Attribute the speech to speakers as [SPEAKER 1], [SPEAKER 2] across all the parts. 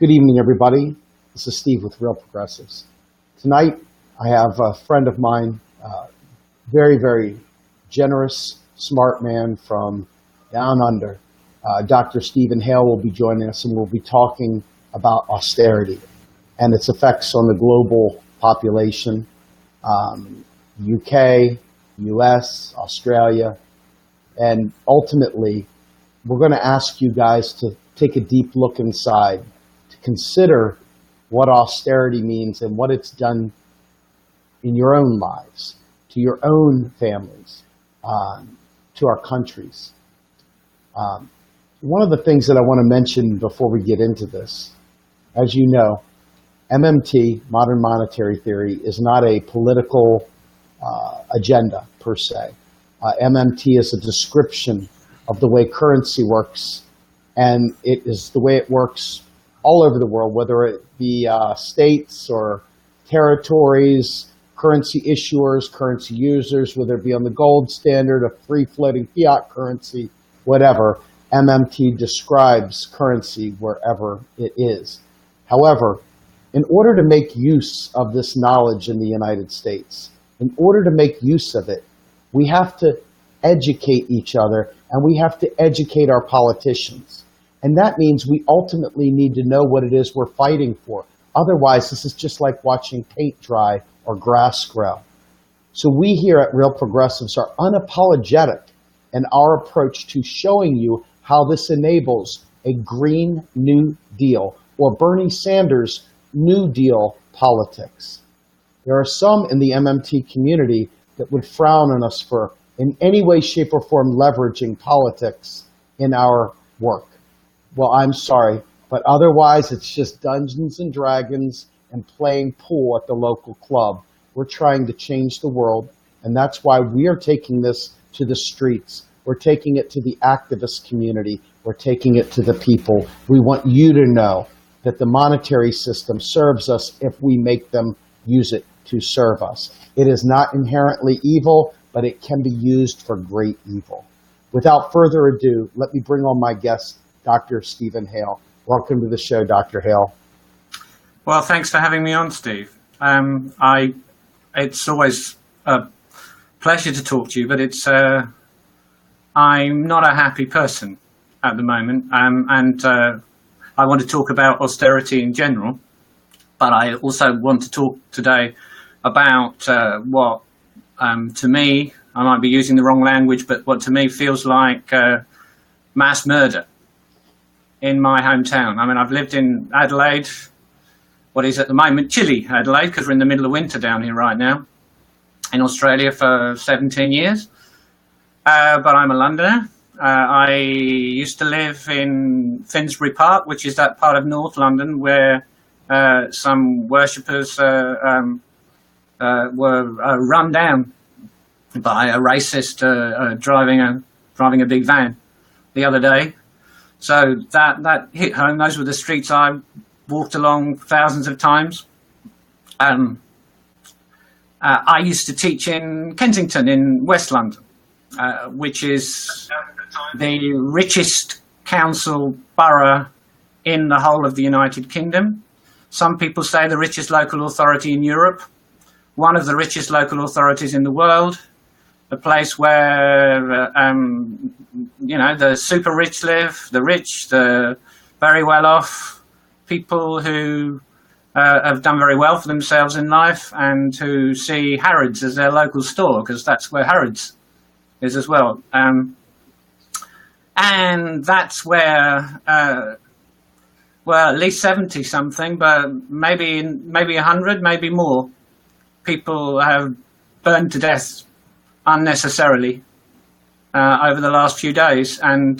[SPEAKER 1] Good evening, everybody. This is Steve with Real Progressives. Tonight, I have a friend of mine, very, very generous, smart man from down under. Dr. Stephen Hale will be joining us, and we'll be talking about austerity and its effects on the global population, UK, US, Australia, and ultimately, we're going to ask you guys to take a deep look inside, to consider what austerity means and what it's done in your own lives, to your own families, to our countries. One of the things that I want to mention before we get into this, as you know, MMT, modern monetary theory, is not a political agenda per se. MMT is a description of the way currency works, and it is the way it works all over the world, whether it be states or territories, currency issuers, currency users, whether it be on the gold standard, a free-floating fiat currency, whatever. MMT describes currency wherever it is. However, in order to make use of this knowledge in the United States, in order to make use of it, we have to educate each other, and we have to educate our politicians. And that means we ultimately need to know what it is we're fighting for. Otherwise, this is just like watching paint dry or grass grow. So we here at Real Progressives are unapologetic in our approach to showing you how this enables a Green New Deal or Bernie Sanders New Deal politics. There are some in the MMT community that would frown on us for in any way, shape, or form leveraging politics in our work. Well, I'm sorry, but otherwise it's just Dungeons and Dragons and playing pool at the local club. We're trying to change the world, and that's why we are taking this to the streets. We're taking it to the activist community. We're taking it to the people. We want you to know that the monetary system serves us if we make them use it to serve us. It is not inherently evil, but it can be used for great evil. Without further ado, let me bring on my guest, Dr. Stephen Hale. Welcome to the show, Dr. Hale.
[SPEAKER 2] Well, thanks for having me on, Steve. It's always a pleasure to talk to you, but I'm not a happy person at the moment, and I want to talk about austerity in general, but I also want to talk today about what, to me, I might be using the wrong language, but what to me feels like mass murder in my hometown. I mean, I've lived in Adelaide, what is at the moment chilly Adelaide, because we're in the middle of winter down here right now, in Australia for 17 years. But I'm a Londoner. I used to live in Finsbury Park, which is that part of North London where some worshippers were run down by a racist driving a big van the other day. So that hit home. Those were the streets I walked along thousands of times. I used to teach in Kensington in West London, which is the richest council borough in the whole of the United Kingdom. Some people say the richest local authority in Europe, one of the richest local authorities in the world, a place where, the super rich live, the rich, the very well off, people who have done very well for themselves in life and who see Harrods as their local store, because that's where Harrods is as well. And that's where, at least 70 something, but maybe 100, maybe more people have burned to death unnecessarily over the last few days. And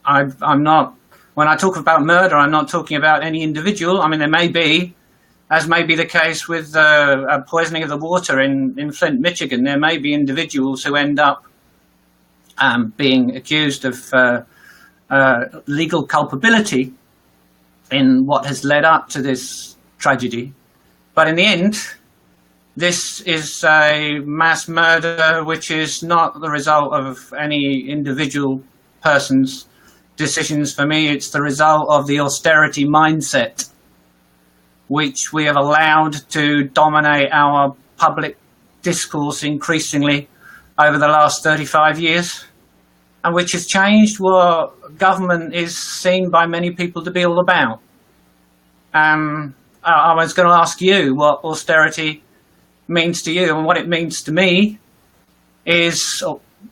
[SPEAKER 2] I'm not, when I talk about murder, I'm not talking about any individual. I mean, there may be, as may be the case with a poisoning of the water in Flint, Michigan, there may be individuals who end up being accused of legal culpability in what has led up to this tragedy. But in the end, this is a mass murder which is not the result of any individual person's decisions for me. It's the result of the austerity mindset, which we have allowed to dominate our public discourse increasingly over the last 35 years, and which has changed what government is seen by many people to be all about. I was going to ask you what austerity means to you, and what it means to me is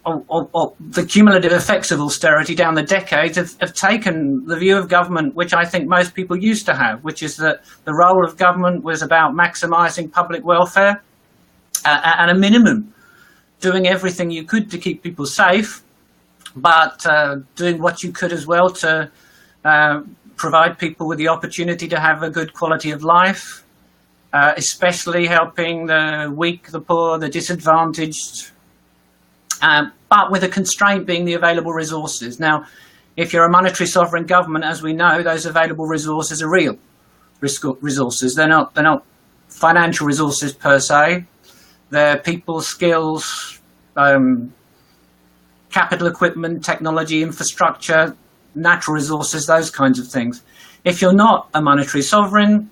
[SPEAKER 2] the cumulative effects of austerity down the decades have taken the view of government, which I think most people used to have, which is that the role of government was about maximising public welfare at a minimum, doing everything you could to keep people safe, but doing what you could as well to provide people with the opportunity to have a good quality of life, especially helping the weak, the poor, the disadvantaged, but with a constraint being the available resources. Now, if you're a monetary sovereign government, as we know, those available resources are real resources. They're not financial resources per se. They're people, skills, capital equipment, technology, infrastructure, natural resources, those kinds of things. If you're not a monetary sovereign,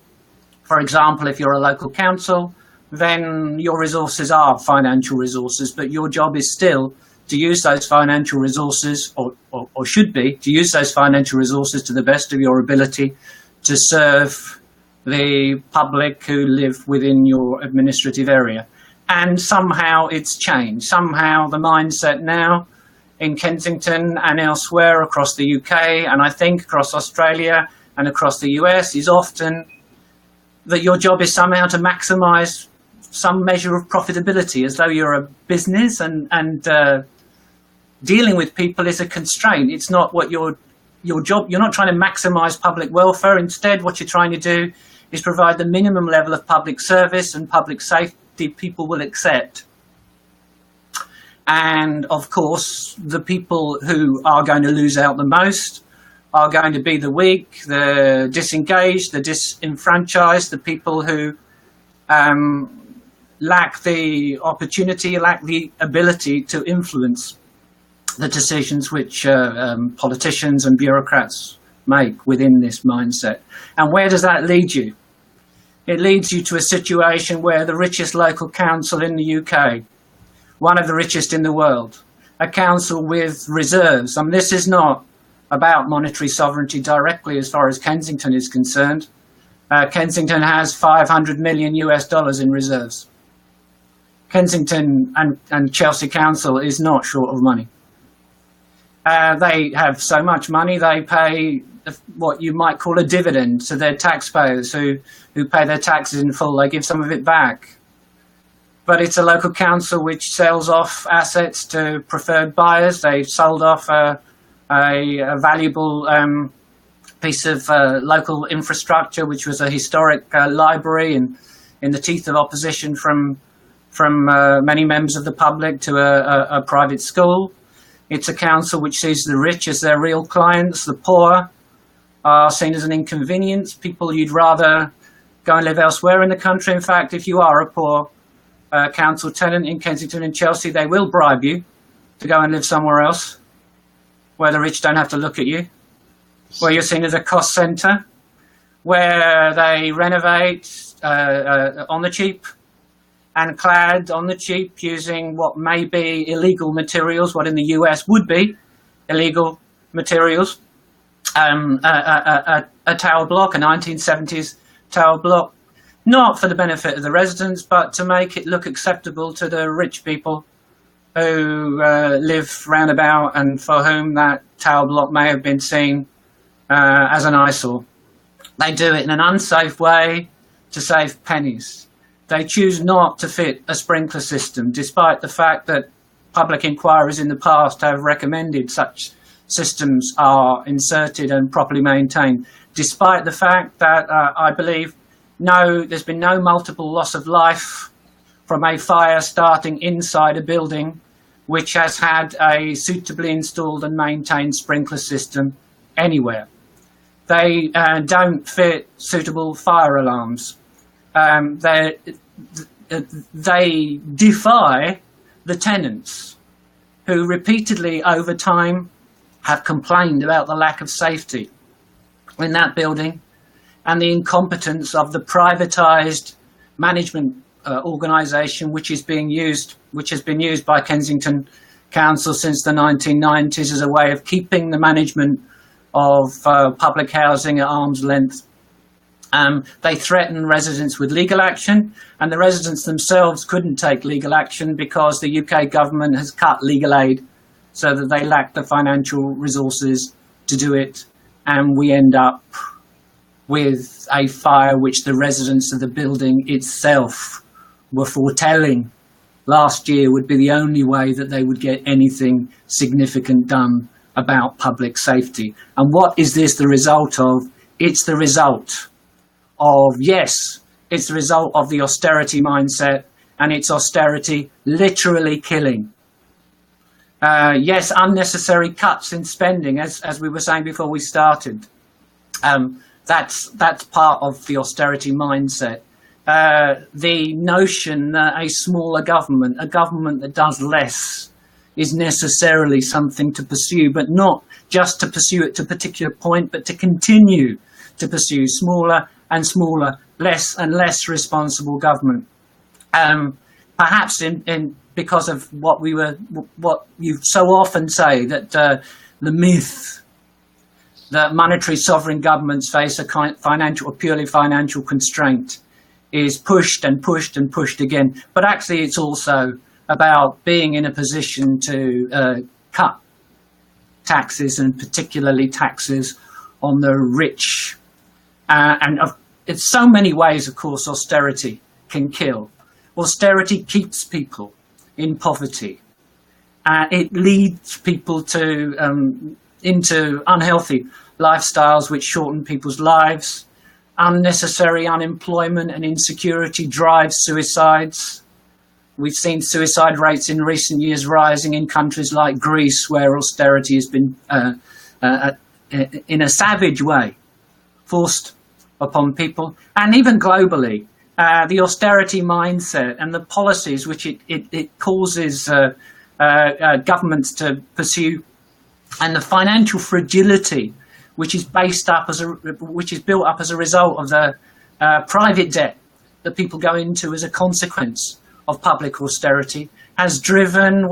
[SPEAKER 2] for example, if you're a local council, then your resources are financial resources, but your job is still to use those financial resources, or should be, to use those financial resources to the best of your ability to serve the public who live within your administrative area. And somehow it's changed. Somehow the mindset now in Kensington and elsewhere across the UK, and I think across Australia and across the US, is often that your job is somehow to maximise some measure of profitability, as though you're a business, and dealing with people is a constraint. It's not what your job. You're not trying to maximise public welfare. Instead, what you're trying to do is provide the minimum level of public service and public safety people will accept. And of course, the people who are going to lose out the most are going to be the weak, the disengaged, the disenfranchised, the people who lack the opportunity, lack the ability to influence the decisions which politicians and bureaucrats make within this mindset. And where does that lead you? It leads you to a situation where the richest local council in the UK, one of the richest in the world, a council with reserves. I mean, this is not about monetary sovereignty directly as far as Kensington is concerned. Kensington has $500 million in reserves. Kensington and Chelsea Council is not short of money. They have so much money, they pay what you might call a dividend to their taxpayers who pay their taxes in full. They give some of it back. But it's a local council which sells off assets to preferred buyers. They've sold off a valuable piece of local infrastructure, which was a historic library, and in the teeth of opposition from many members of the public, to a private school. It's a council which sees the rich as their real clients. The poor are seen as an inconvenience, people you'd rather go and live elsewhere in the country. In fact, if you are a poor council tenant in Kensington and Chelsea, they will bribe you to go and live somewhere else, where the rich don't have to look at you, where you're seen as a cost centre, where they renovate on the cheap and clad on the cheap using what may be illegal materials, what in the US would be illegal materials. A tower block, a 1970s tower block, not for the benefit of the residents, but to make it look acceptable to the rich people who live roundabout and for whom that tower block may have been seen as an eyesore. They do it in an unsafe way to save pennies. They choose not to fit a sprinkler system, despite the fact that public inquiries in the past have recommended such systems are inserted and properly maintained, despite the fact that I believe there's been no multiple loss of life from a fire starting inside a building which has had a suitably installed and maintained sprinkler system anywhere. They don't fit suitable fire alarms. They defy the tenants who repeatedly over time have complained about the lack of safety in that building and the incompetence of the privatised management organisation which has been used by Kensington Council since the 1990s as a way of keeping the management of public housing at arm's length. They threaten residents with legal action, and the residents themselves couldn't take legal action because the UK government has cut legal aid so that they lack the financial resources to do it, and we end up with a fire which the residents of the building itself were foretelling last year would be the only way that they would get anything significant done about public safety. And what is this the result of? It's the result of, yes, it's the result of the austerity mindset, and it's austerity literally killing. Yes, unnecessary cuts in spending, as we were saying before we started. That's part of the austerity mindset. The notion that a smaller government, a government that does less, is necessarily something to pursue, but not just to pursue it to a particular point, but to continue to pursue smaller and smaller, less and less responsible government. Perhaps because of what you so often say, that the myth that monetary sovereign governments face a purely financial constraint is pushed and pushed and pushed again. But actually it's also about being in a position to cut taxes, and particularly taxes on the rich. In so many ways, of course, austerity can kill. Austerity keeps people in poverty. It leads people into unhealthy lifestyles which shorten people's lives. Unnecessary unemployment and insecurity drives suicides. We've seen suicide rates in recent years rising in countries like Greece, where austerity has been, in a savage way, forced upon people. And even globally, the austerity mindset and the policies which it causes governments to pursue, and the financial fragility which is built up as a result of the private debt that people go into as a consequence of public austerity, has driven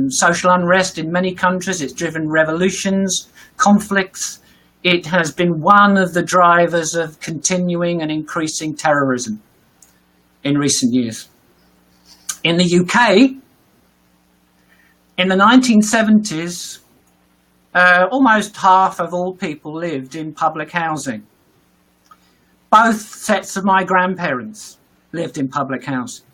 [SPEAKER 2] social unrest in many countries. It's driven revolutions, conflicts. It has been one of the drivers of continuing and increasing terrorism in recent years. In the UK, in the 1970s, almost half of all people lived in public housing. Both sets of my grandparents lived in public housing.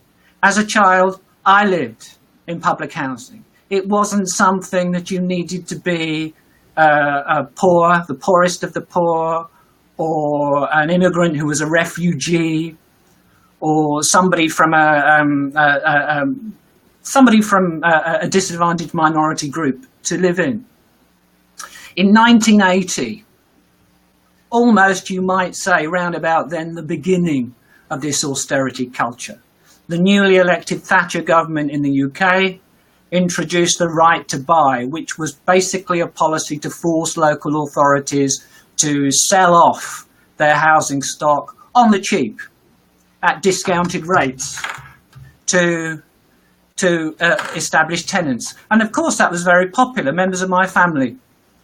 [SPEAKER 2] As a child, I lived in public housing. It wasn't something that you needed to be poor, the poorest of the poor, or an immigrant who was a refugee, or somebody from a disadvantaged minority group to live in. In 1980, almost you might say round about then, the beginning of this austerity culture. The newly elected Thatcher government in the UK introduced the right to buy, which was basically a policy to force local authorities to sell off their housing stock on the cheap at discounted rates to establish tenants. And of course that was very popular. Members of my family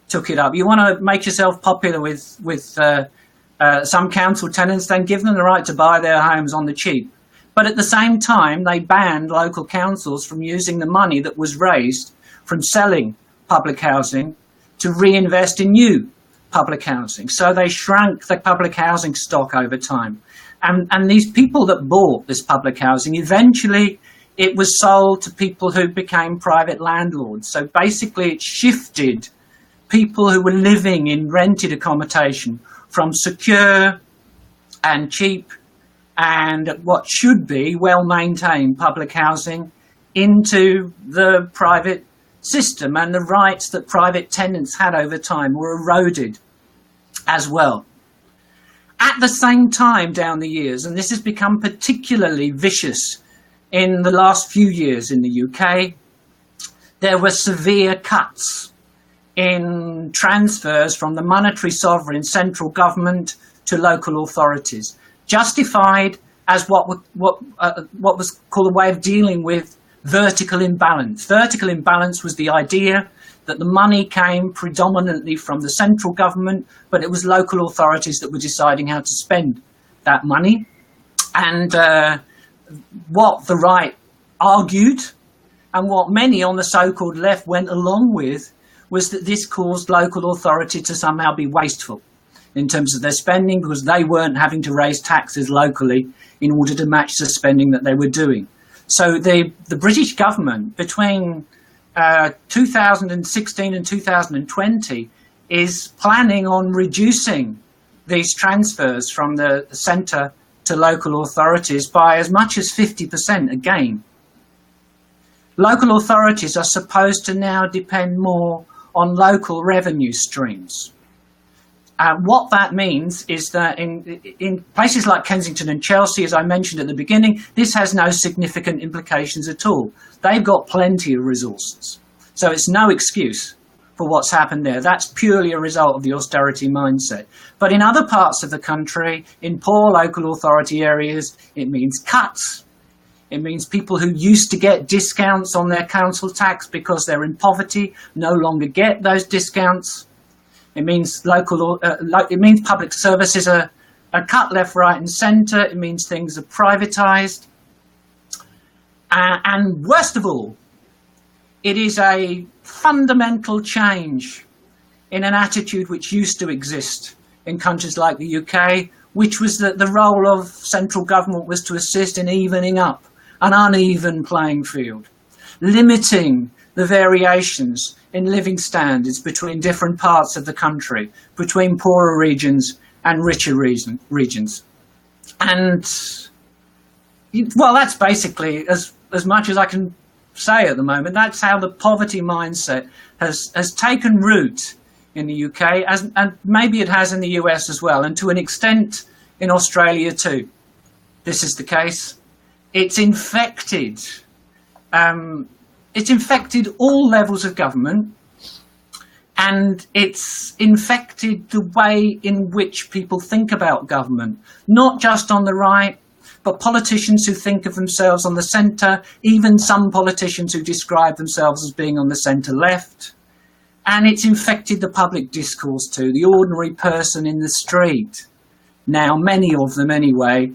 [SPEAKER 2] took it up. You want to make yourself popular with some council tenants, then give them the right to buy their homes on the cheap. But at the same time, they banned local councils from using the money that was raised from selling public housing to reinvest in new public housing. So they shrank the public housing stock over time. And these people that bought this public housing, eventually it was sold to people who became private landlords. So basically it shifted people who were living in rented accommodation from secure and cheap and what should be well-maintained public housing into the private system, and the rights that private tenants had over time were eroded as well. At the same time down the years, and this has become particularly vicious in the last few years in the UK, there were severe cuts in transfers from the monetary sovereign central government to local authorities, justified as what was called a way of dealing with vertical imbalance. Vertical imbalance was the idea that the money came predominantly from the central government, but it was local authorities that were deciding how to spend that money. And what the right argued, and what many on the so-called left went along with, was that this caused local authority to somehow be wasteful in terms of their spending, because they weren't having to raise taxes locally in order to match the spending that they were doing. So the British government between 2016 and 2020 is planning on reducing these transfers from the centre to local authorities by as much as 50% again. Local authorities are supposed to now depend more on local revenue streams. What that means is that in places like Kensington and Chelsea, as I mentioned at the beginning, this has no significant implications at all. They've got plenty of resources. So it's no excuse for what's happened there. That's purely a result of the austerity mindset. But in other parts of the country, in poor local authority areas, it means cuts. It means people who used to get discounts on their council tax because they're in poverty no longer get those discounts. It means it means public services are cut left, right, and centre. It means things are privatised, and worst of all, it is a fundamental change in an attitude which used to exist in countries like the UK, which was that the role of central government was to assist in evening up an uneven playing field, limiting the variations in living standards between different parts of the country, between poorer regions and richer regions. And, well, that's basically as much as I can say at the moment. That's how the poverty mindset has taken root in the UK, and maybe it has in the US as well, and to an extent in Australia too. This is the case. It's infected all levels of government, and it's infected the way in which people think about government, not just on the right, but politicians who think of themselves on the centre, even some politicians who describe themselves as being on the centre left. And it's infected the public discourse too, the ordinary person in the street. Now, many of them anyway,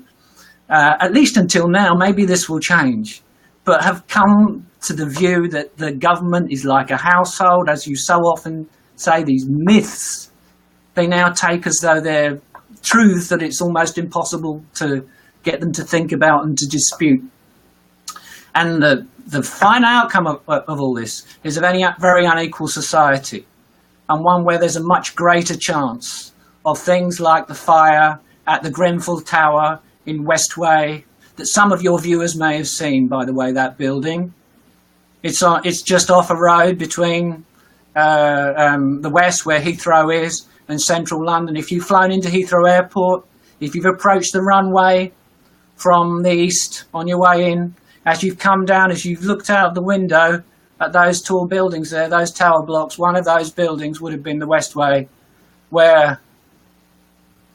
[SPEAKER 2] at least until now, maybe this will change, but have come to the view that the government is like a household, as you so often say, these myths, they now take as though they're truths that it's almost impossible to get them to think about and to dispute. And the final outcome of all this is a very unequal society, and one where there's a much greater chance of things like the fire at the Grenfell Tower in Westway, that some of your viewers may have seen, by the way, that building. It's just off a road between the west, where Heathrow is, and central London. If you've flown into Heathrow Airport, if you've approached the runway from the east on your way in, as you've come down, as you've looked out the window at those tall buildings there, those tower blocks, one of those buildings would have been the Westway, where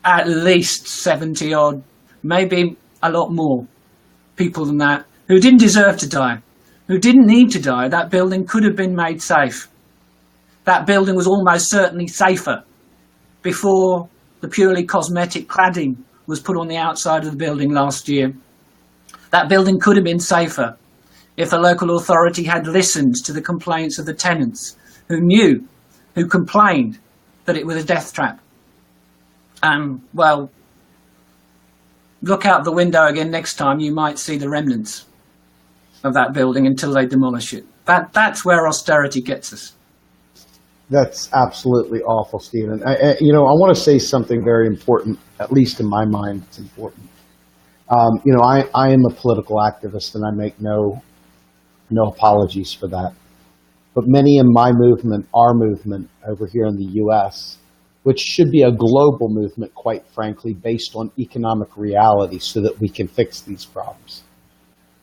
[SPEAKER 2] at least 70 odd, maybe a lot more people than that, who didn't deserve to die, who didn't need to die. That building could have been made safe. That building was almost certainly safer before the purely cosmetic cladding was put on the outside of the building last year. That building could have been safer if the local authority had listened to the complaints of the tenants who complained that it was a death trap. Well, look out the window again next time, you might see the remnants of that building until they demolish it. That's where austerity gets us.
[SPEAKER 1] That's absolutely awful, Stephen. I want to say something very important, at least in my mind, it's important. I am a political activist, and I make no apologies for that. But many in my movement, our movement over here in the U.S., which should be a global movement, quite frankly, based on economic reality so that we can fix these problems.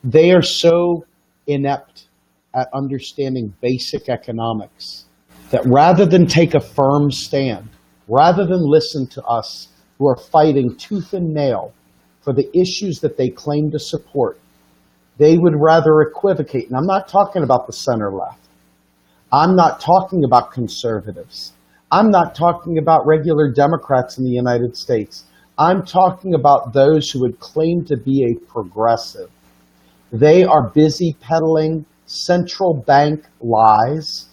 [SPEAKER 1] They are so inept at understanding basic economics that rather than take a firm stand, rather than listen to us who are fighting tooth and nail for the issues that they claim to support, they would rather equivocate. And I'm not talking about the center left. I'm not talking about conservatives. I'm not talking about regular Democrats in the United States. I'm talking about those who would claim to be a progressive. They are busy peddling central bank lies.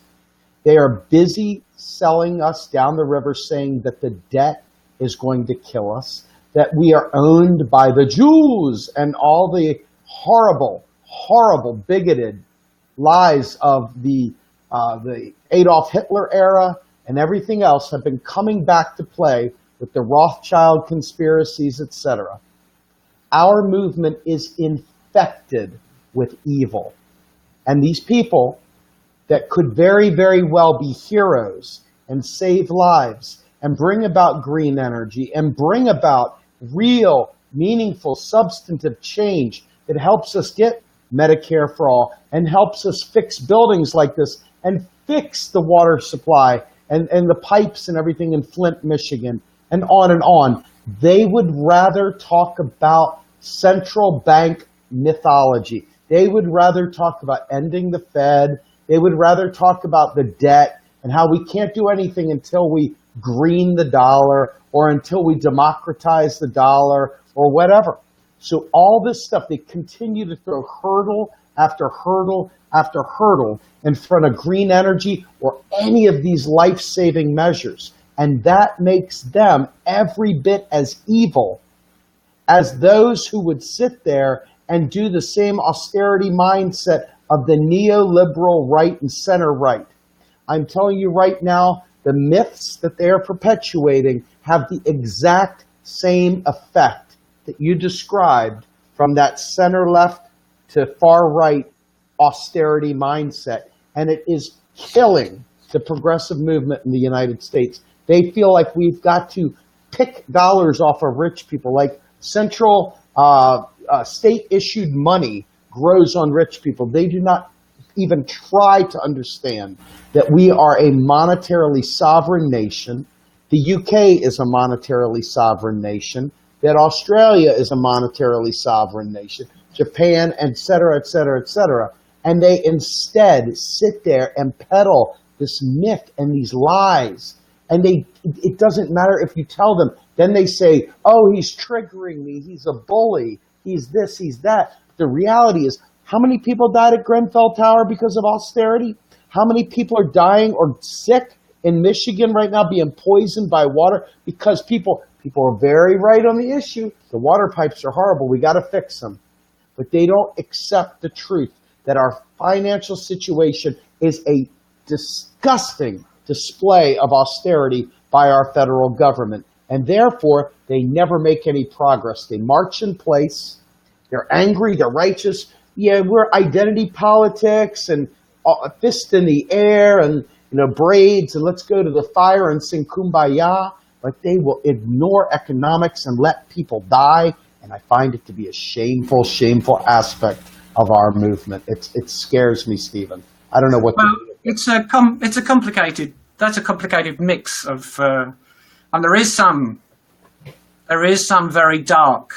[SPEAKER 1] They are busy selling us down the river, saying that the debt is going to kill us, that we are owned by the Jews, and all the horrible, horrible, bigoted lies of the Adolf Hitler era and everything else have been coming back to play with the Rothschild conspiracies, etc. Our movement is infected with evil. And these people that could very, very well be heroes and save lives and bring about green energy and bring about real, meaningful, substantive change that helps us get Medicare for all and helps us fix buildings like this and fix the water supply and the pipes and everything in Flint, Michigan, and on and on. They would rather talk about central bank mythology. They would rather talk about ending the Fed. They would rather talk about the debt and how we can't do anything until we green the dollar or until we democratize the dollar or whatever. So all this stuff, they continue to throw hurdle after hurdle after hurdle in front of green energy or any of these life-saving measures. And that makes them every bit as evil as those who would sit there and do the same austerity mindset of the neoliberal right and center right. I'm telling you right now, the myths that they are perpetuating have the exact same effect that you described from that center left to far right austerity mindset. And it is killing the progressive movement in the United States. They feel like we've got to pick dollars off of rich people, like central state-issued money grows on rich people. They do not even try to understand that we are a monetarily sovereign nation. The UK is a monetarily sovereign nation, that Australia is a monetarily sovereign nation, Japan, et cetera, et cetera, et cetera. And they instead sit there and peddle this myth and these lies. And it doesn't matter if you tell them. Then they say, oh, he's triggering me. He's a bully. He's this, he's that. The reality is, how many people died at Grenfell Tower because of austerity? How many people are dying or sick in Michigan right now being poisoned by water? Because people are very right on the issue. The water pipes are horrible. We got to fix them. But they don't accept the truth that our financial situation is a disgusting display of austerity by our federal government. And therefore, they never make any progress. They march in place. They're angry. They're righteous. Yeah, we're identity politics and a fist in the air and braids and let's go to the fire and sing Kumbaya. But they will ignore economics and let people die. And I find it to be a shameful, shameful aspect of our movement. It scares me, Stephen. I don't know what to do.
[SPEAKER 2] It's a complicated. That's a complicated mix of, and there is some very dark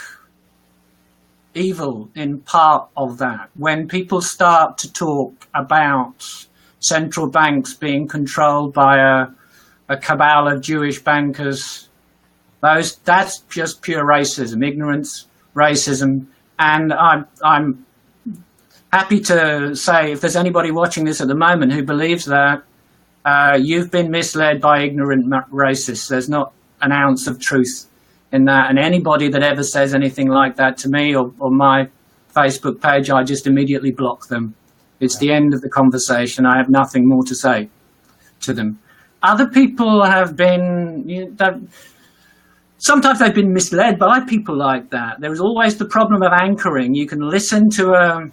[SPEAKER 2] evil in part of that. When people start to talk about central banks being controlled by a cabal of Jewish bankers, that's just pure racism, ignorance, racism, and I'm happy to say, if there's anybody watching this at the moment who believes that, you've been misled by ignorant racists. There's not an ounce of truth in that. And anybody that ever says anything like that to me or my Facebook page, I just immediately block them. It's the end of the conversation. I have nothing more to say to them. Other people have been, sometimes they've been misled by people like that. There is always the problem of anchoring. You can listen to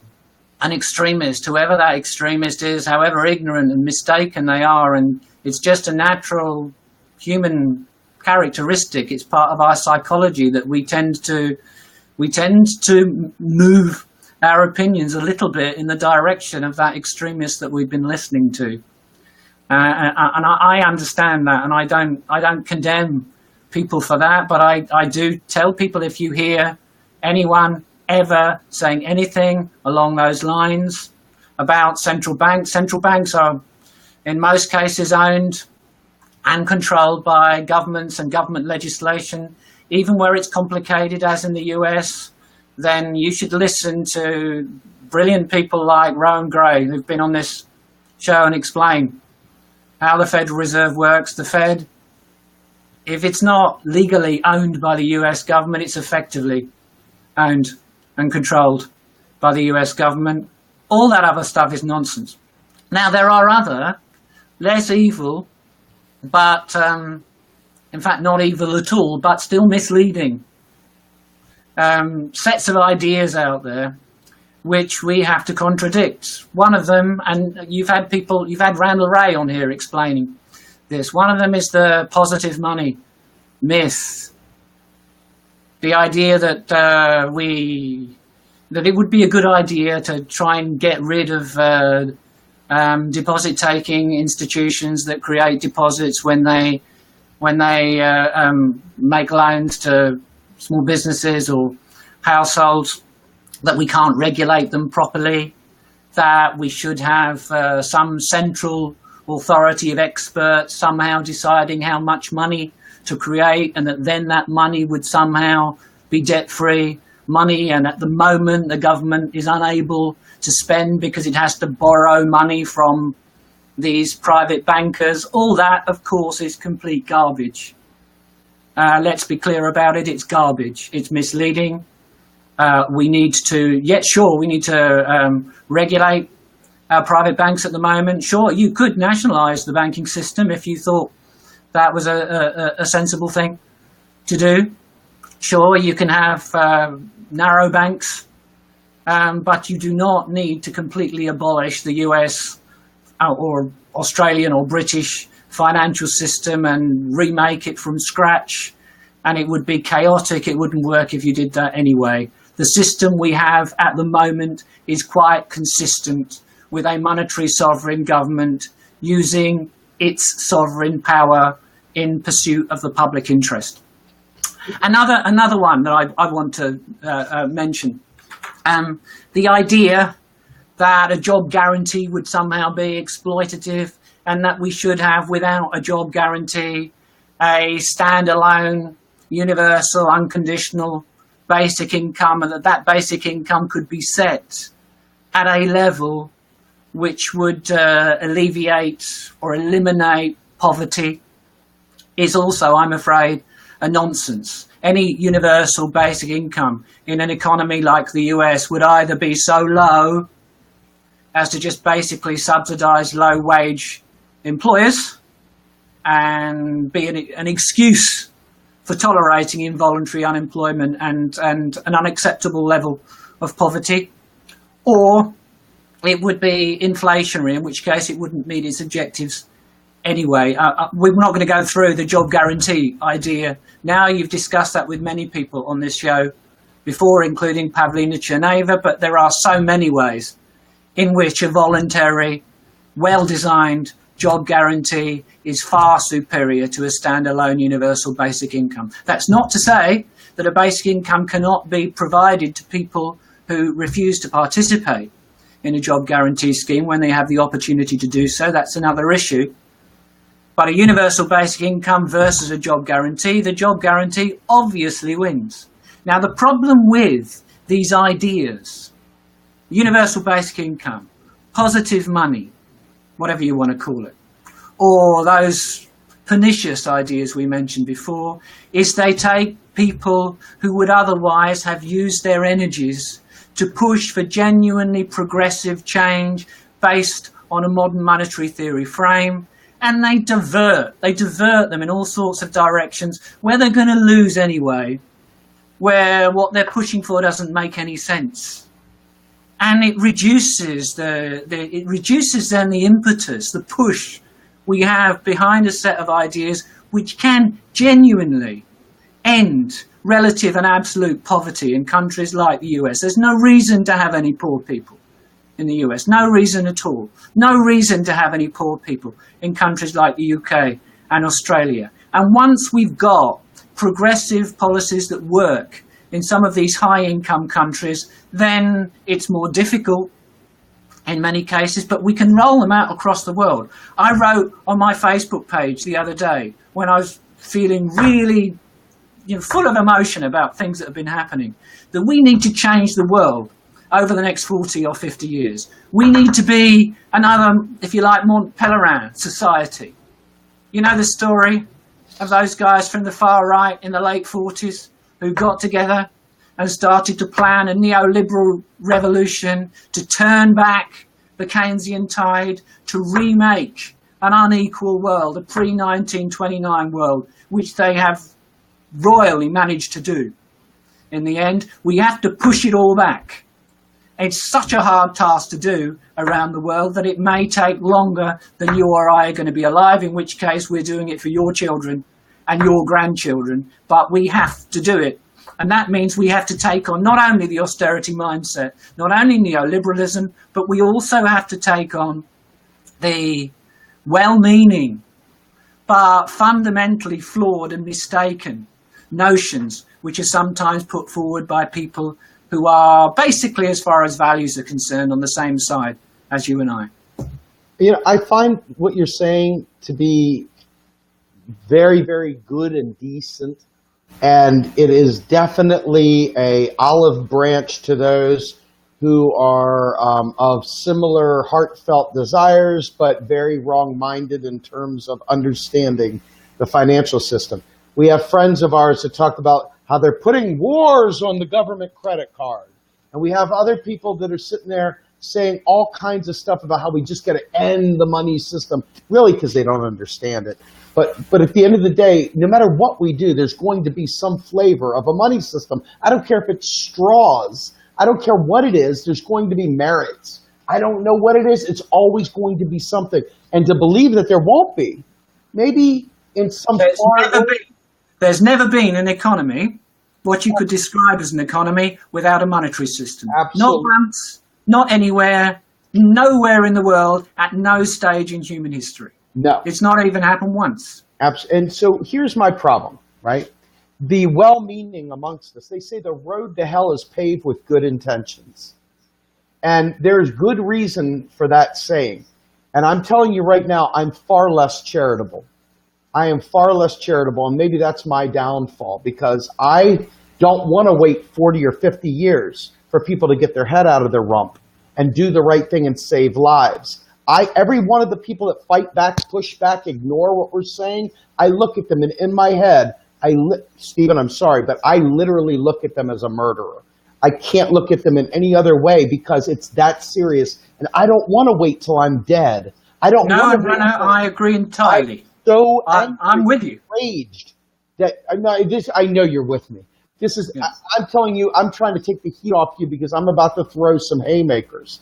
[SPEAKER 2] an extremist, whoever that extremist is, however ignorant and mistaken they are, and it's just a natural human characteristic. It's part of our psychology that we tend to move our opinions a little bit in the direction of that extremist that we've been listening to. And I understand that, and I don't condemn people for that, but I do tell people, if you hear anyone ever saying anything along those lines about central banks are in most cases owned and controlled by governments and government legislation, even where it's complicated, as in the US, then you should listen to brilliant people like Rowan Gray, who've been on this show and explain how the Federal Reserve works. The Fed, if it's not legally owned by the US government, it's effectively owned and controlled by the US government. All that other stuff is nonsense. Now, there are other, less evil, but in fact not evil at all, but still misleading sets of ideas out there which we have to contradict. One of them, and you've had Randall Wray on here explaining this, one of them is the positive money myth. The idea that that it would be a good idea to try and get rid of deposit-taking institutions that create deposits when they make loans to small businesses or households, that we can't regulate them properly, that we should have some central authority of experts somehow deciding how much money to create, and that then that money would somehow be debt-free money, and at the moment the government is unable to spend because it has to borrow money from these private bankers. All that, of course, is complete garbage. Let's be clear about it. It's garbage. It's misleading. We need to, regulate our private banks at the moment. Sure, you could nationalise the banking system if you thought that was a sensible thing to do. Sure, you can have narrow banks, but you do not need to completely abolish the US or Australian or British financial system and remake it from scratch. And it would be chaotic. It wouldn't work if you did that anyway. The system we have at the moment is quite consistent with a monetary sovereign government using its sovereign power in pursuit of the public interest. Another one that I want to mention, the idea that a job guarantee would somehow be exploitative, and that we should have, without a job guarantee, a standalone, universal, unconditional basic income, and that basic income could be set at a level which would alleviate or eliminate poverty, is also, I'm afraid, a nonsense. Any universal basic income in an economy like the US would either be so low as to just basically subsidize low-wage employers and be an excuse for tolerating involuntary unemployment and an unacceptable level of poverty, or it would be inflationary, in which case it wouldn't meet its objectives anyway. We're not going to go through the job guarantee idea now. You've discussed that with many people on this show before, including Pavlina Cherneva, but there are so many ways in which a voluntary, well-designed job guarantee is far superior to a standalone universal basic income. That's not to say that a basic income cannot be provided to people who refuse to participate in a job guarantee scheme when they have the opportunity to do so. That's another issue. But a universal basic income versus a job guarantee, the job guarantee obviously wins. Now, the problem with these ideas, universal basic income, positive money, whatever you want to call it, or those pernicious ideas we mentioned before, is they take people who would otherwise have used their energies to push for genuinely progressive change based on a modern monetary theory frame, and they divert them in all sorts of directions where they're going to lose anyway, where what they're pushing for doesn't make any sense. And it reduces then the impetus, the push we have behind a set of ideas which can genuinely end relative and absolute poverty in countries like the US. There's no reason to have any poor people in the US. No reason at all. No reason to have any poor people in countries like the UK and Australia. And once we've got progressive policies that work in some of these high-income countries, then it's more difficult in many cases, but we can roll them out across the world. I wrote on my Facebook page the other day when I was feeling really full of emotion about things that have been happening, that we need to change the world over the next 40 or 50 years. We need to be another, if you like, Mont Pelerin society. You know the story of those guys from the far right in the late 40s who got together and started to plan a neoliberal revolution to turn back the Keynesian tide, to remake an unequal world, a pre-1929 world, which they have royally managed to do. In the end, we have to push it all back. It's such a hard task to do around the world that it may take longer than you or I are going to be alive, in which case we're doing it for your children and your grandchildren, but we have to do it. And that means we have to take on not only the austerity mindset, not only neoliberalism, but we also have to take on the well-meaning but fundamentally flawed and mistaken notions which are sometimes put forward by people who are basically, as far as values are concerned, on the same side as you and I.
[SPEAKER 1] I find what you're saying to be very, very good and decent. And it is definitely a olive branch to those who are of similar heartfelt desires, but very wrong-minded in terms of understanding the financial system. We have friends of ours that talk about how they're putting wars on the government credit card. And we have other people that are sitting there saying all kinds of stuff about how we just got to end the money system, really because they don't understand it. But at the end of the day, no matter what we do, there's going to be some flavor of a money system. I don't care if it's straws. I don't care what it is. There's going to be merits. I don't know what it is. It's always going to be something. And to believe that there won't be, maybe in some
[SPEAKER 2] there's never been an economy, what you could describe as an economy, without a monetary system.
[SPEAKER 1] Absolutely.
[SPEAKER 2] Not once, not anywhere, nowhere in the world, at no stage in human history.
[SPEAKER 1] No.
[SPEAKER 2] It's not even happened once.
[SPEAKER 1] And so here's my problem, right? The well-meaning amongst us, they say the road to hell is paved with good intentions. And there's good reason for that saying. And I'm telling you right now, I'm far less charitable. I am far less charitable, and maybe that's my downfall, because I don't want to wait 40 or 50 years for people to get their head out of their rump and do the right thing and save lives. Every one of the people that fight back, push back, ignore what we're saying, I look at them, and in my head, Stephen, I'm sorry, but I literally look at them as a murderer. I can't look at them in any other way because it's that serious, and I don't want to wait till I'm dead. I agree entirely. I'm with you. Enraged that I know you're with me. This is. Yes. I'm telling you, I'm trying to take the heat off you because I'm about to throw some haymakers.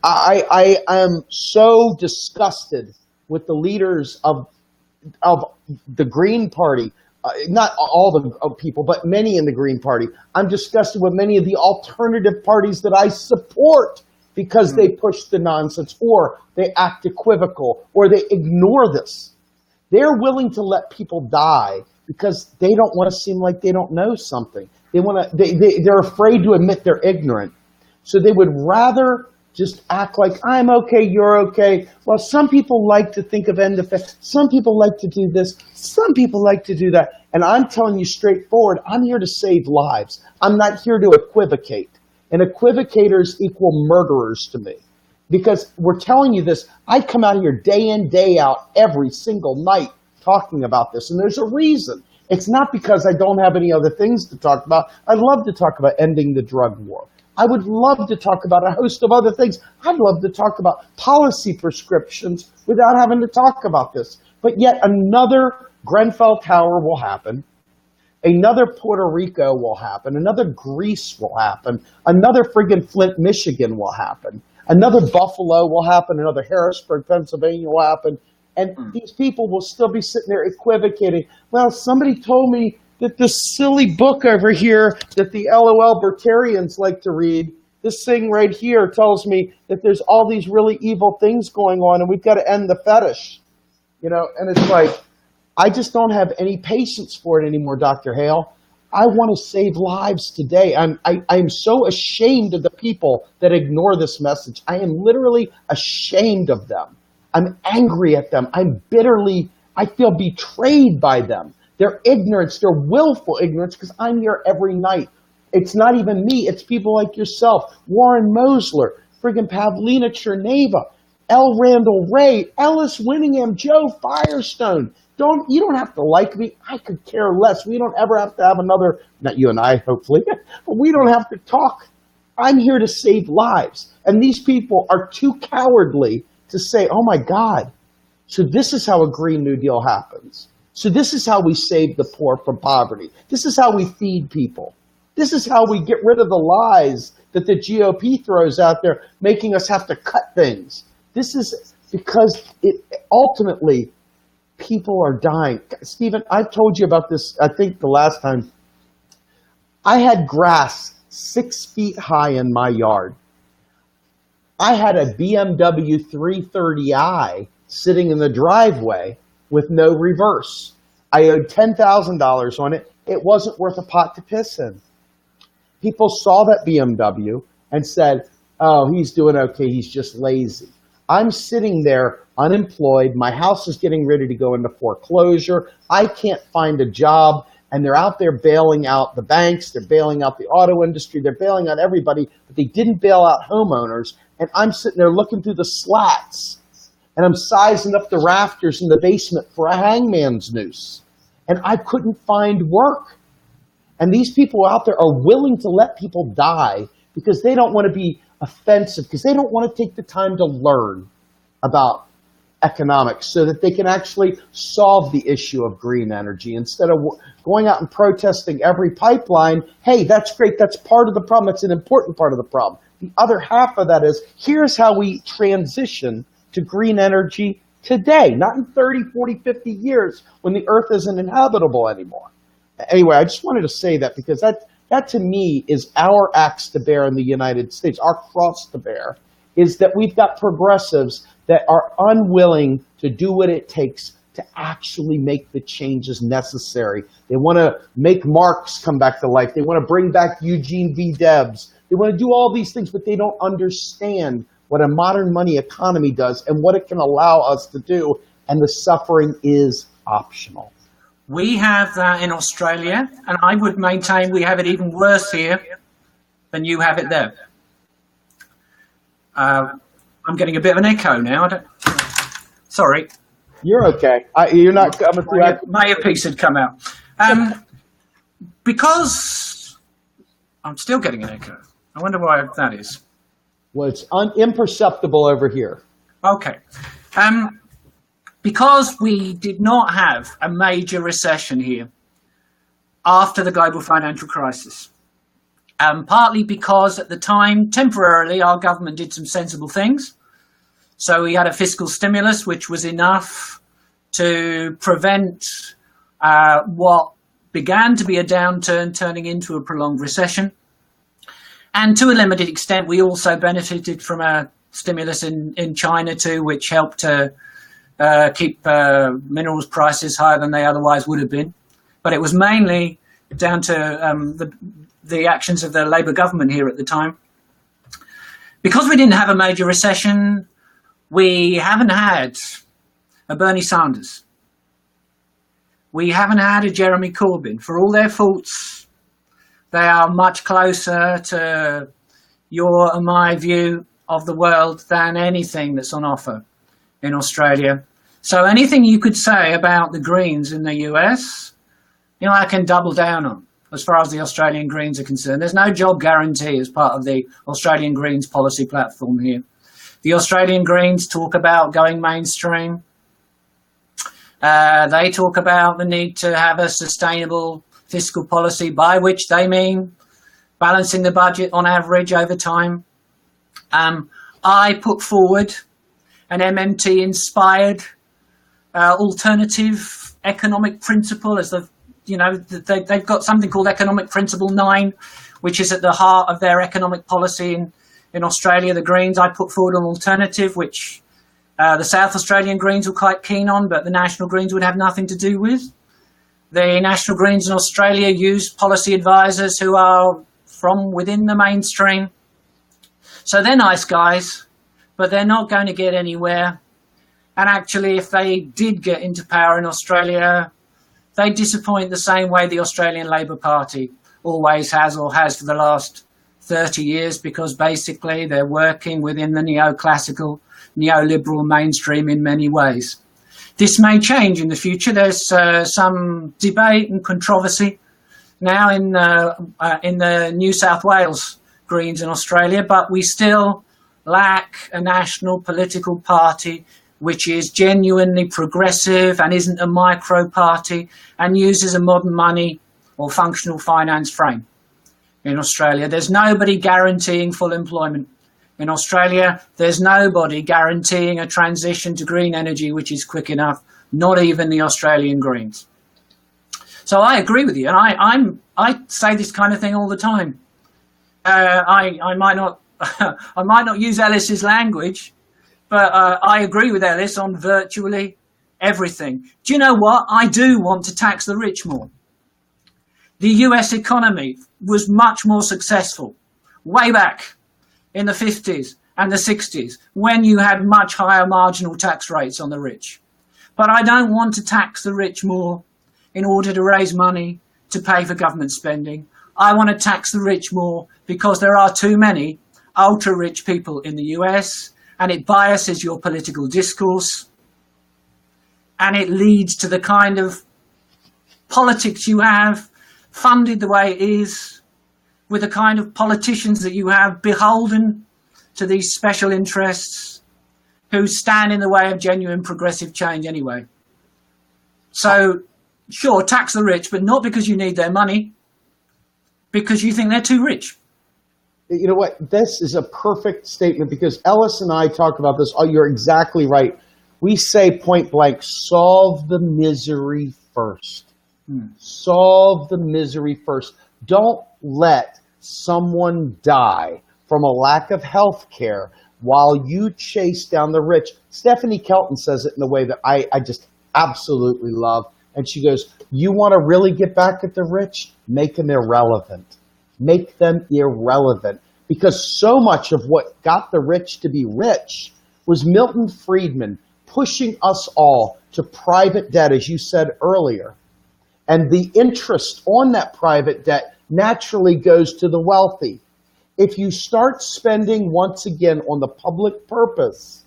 [SPEAKER 1] I am so disgusted with the leaders of the Green Party. Not all the people, but many in the Green Party. I'm disgusted with many of the alternative parties that I support because they push the nonsense, or they act equivocal, or they ignore this. They're willing to let people die because they don't want to seem like they don't know something. They're afraid to admit they're ignorant. So they would rather just act like, I'm okay, you're okay. Well, some people like to think of end effects. Some people like to do this. Some people like to do that. And I'm telling you straightforward, I'm here to save lives. I'm not here to equivocate. And equivocators equal murderers to me. Because we're telling you this, I come out here day in, day out, every single night talking about this. And there's a reason. It's not because I don't have any other things to talk about. I'd love to talk about ending the drug war. I would love to talk about a host of other things. I'd love to talk about policy prescriptions without having to talk about this. But yet another Grenfell Tower will happen. Another Puerto Rico will happen. Another Greece will happen. Another friggin' Flint, Michigan will happen. Another Buffalo will happen. Another Harrisburg, Pennsylvania will happen. And these people will still be sitting there equivocating. Well, somebody told me that this silly book over here that the LOL libertarians like to read this thing right here tells me that there's all these really evil things going on and we've got to end the fetish. And it's like, I just don't have any patience for it anymore, Dr. Hale. I want to save lives today. I'm so ashamed of the people that ignore this message. I am literally ashamed of them. I'm angry at them. I feel betrayed by them. Their ignorance, their willful ignorance, because I'm here every night. It's not even me. It's people like yourself, Warren Mosler, friggin' Pavlina Cherneva, L. Randall Ray, Ellis Winningham, Joe Firestone. You don't have to like me. I could care less. We don't ever have to have another, not you and I, hopefully, but we don't have to talk. I'm here to save lives. And these people are too cowardly to say, oh my God, so this is how a Green New Deal happens. So this is how we save the poor from poverty. This is how we feed people. This is how we get rid of the lies that the GOP throws out there, making us have to cut things. This is because ultimately people are dying. Stephen, I've told you about this, I think the last time. I had grass 6 feet high in my yard. I had a BMW 330i sitting in the driveway with no reverse. I owed $10,000 on it. It wasn't worth a pot to piss in. People saw that BMW and said, oh, he's doing okay, he's just lazy. I'm sitting there unemployed. My house is getting ready to go into foreclosure. I can't find a job. And they're out there bailing out the banks. They're bailing out the auto industry. They're bailing out everybody. But they didn't bail out homeowners. And I'm sitting there looking through the slats. And I'm sizing up the rafters in the basement for a hangman's noose. And I couldn't find work. And these people out there are willing to let people die because they don't want to be offensive, because they don't want to take the time to learn about economics so that they can actually solve the issue of green energy instead of going out and protesting every pipeline. Hey, that's great. That's part of the problem. That's an important part of the problem. The other half of that is, here's how we transition to green energy today, not in 30, 40, 50 years when the earth isn't inhabitable anymore. Anyway, I just wanted to say that because that to me is our axe to bear in the United States, our cross to bear, is that we've got progressives that are unwilling to do what it takes to actually make the changes necessary. They want to make Marx come back to life. They want to bring back Eugene V. Debs. They want to do all these things, but they don't understand what a modern money economy does and what it can allow us to do, and the suffering is optional.
[SPEAKER 2] We have that in Australia, and I would maintain we have it even worse here than you have it there. I'm getting a bit of an echo now. Sorry.
[SPEAKER 1] You're okay. You're not coming through.
[SPEAKER 2] My earpiece had come out. Because I'm still getting an echo. I wonder why that is.
[SPEAKER 1] Well, it's imperceptible over here.
[SPEAKER 2] Okay. Because we did not have a major recession here after the global financial crisis, partly because at the time, temporarily, our government did some sensible things. So we had a fiscal stimulus, which was enough to prevent what began to be a downturn turning into a prolonged recession. And to a limited extent, we also benefited from a stimulus in China too, which helped to keep minerals prices higher than they otherwise would have been. But it was mainly down to the actions of the Labour government here at the time. Because we didn't have a major recession, we haven't had a Bernie Sanders. We haven't had a Jeremy Corbyn. For all their faults, they are much closer to your and my view of the world than anything that's on offer in Australia. So anything you could say about the Greens in the US, I can double down on as far as the Australian Greens are concerned. There's no job guarantee as part of the Australian Greens policy platform here. The Australian Greens talk about going mainstream. They talk about the need to have a sustainable fiscal policy, by which they mean balancing the budget on average over time. I put forward an MMT-inspired alternative economic principle as the they've got something called Economic Principle 9, which is at the heart of their economic policy in Australia. The Greens, I put forward an alternative, which the South Australian Greens were quite keen on, but the National Greens would have nothing to do with. The National Greens in Australia use policy advisors who are from within the mainstream. So they're nice guys, but they're not going to get anywhere. And actually, if they did get into power in Australia, they disappoint the same way the Australian Labor Party always has, or has for the last 30 years, because basically they're working within the neoclassical, neoliberal mainstream in many ways. This may change in the future. There's some debate and controversy now in the New South Wales Greens in Australia, but we still lack a national political party which is genuinely progressive and isn't a micro party and uses a modern money or functional finance frame. In Australia, there's nobody guaranteeing full employment. In Australia, there's nobody guaranteeing a transition to green energy which is quick enough, not even the Australian Greens. So I agree with you, and I say this kind of thing all the time. I might not I might not use Ellis's language, but I agree with Ellis on virtually everything. Do you know what? I do want to tax the rich more. The US economy was much more successful way back in the 50s and the 60s when you had much higher marginal tax rates on the rich. But I don't want to tax the rich more in order to raise money to pay for government spending. I want to tax the rich more because there are too many ultra-rich people in the US, and it biases your political discourse, and it leads to the kind of politics you have, funded the way it is, with the kind of politicians that you have beholden to these special interests who stand in the way of genuine progressive change anyway. So, sure, tax the rich, but not because you need their money, because you think they're too rich.
[SPEAKER 1] You know what? This is a perfect statement, because Ellis and I talk about this. Oh, you're exactly right. We say point blank, solve the misery first. Solve the misery first. Don't let someone die from a lack of health care while you chase down the rich. Stephanie Kelton says it in a way that I just absolutely love. And she goes, you want to really get back at the rich? Make them irrelevant. Make them irrelevant. Because so much of what got the rich to be rich was Milton Friedman pushing us all to private debt, as you said earlier. And the interest on that private debt naturally goes to the wealthy. If you start spending once again on the public purpose,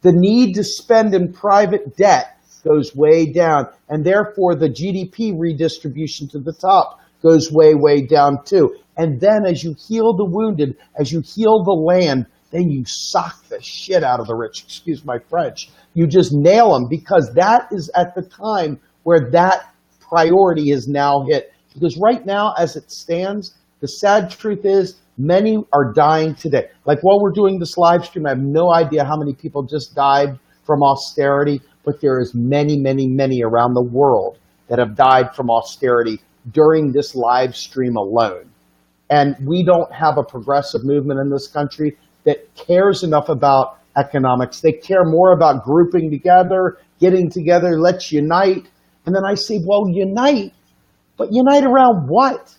[SPEAKER 1] the need to spend in private debt goes way down, and therefore the GDP redistribution to the top goes way, way down too. And then as you heal the wounded, as you heal the land, then you sock the shit out of the rich. Excuse my French. You just nail them, because that is at the time where that priority is now hit. Because right now, as it stands, the sad truth is many are dying today. Like while we're doing this live stream, I have no idea how many people just died from austerity, but there is many, many, many around the world that have died from austerity during this live stream alone. And we don't have a progressive movement in this country that cares enough about economics. They care more about grouping together, getting together, let's unite. And then I say, well, unite, but unite around what?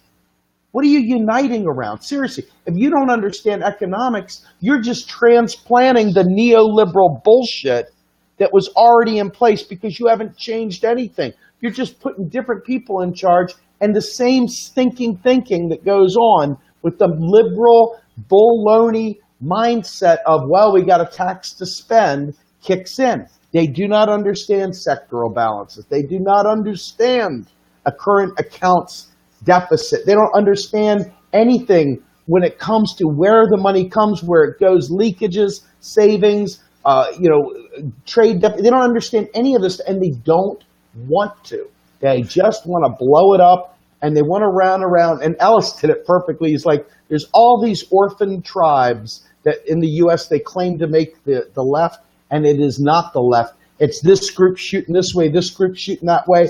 [SPEAKER 1] What are you uniting around? Seriously, if you don't understand economics, you're just transplanting the neoliberal bullshit that was already in place because you haven't changed anything. You're just putting different people in charge, and the same stinking thinking that goes on with the liberal baloney mindset of, well, we got a tax to spend, kicks in. They do not understand sectoral balances. They do not understand a current accounts deficit. They don't understand anything when it comes to where the money comes, where it goes, leakages, savings, trade deficit. They don't understand any of this, and they don't want to. They just want to blow it up, and they want to round around. And Ellis did it perfectly. He's like, there's all these orphan tribes that in the U.S. they claim to make the left, and it is not the left. It's this group shooting this way, this group shooting that way.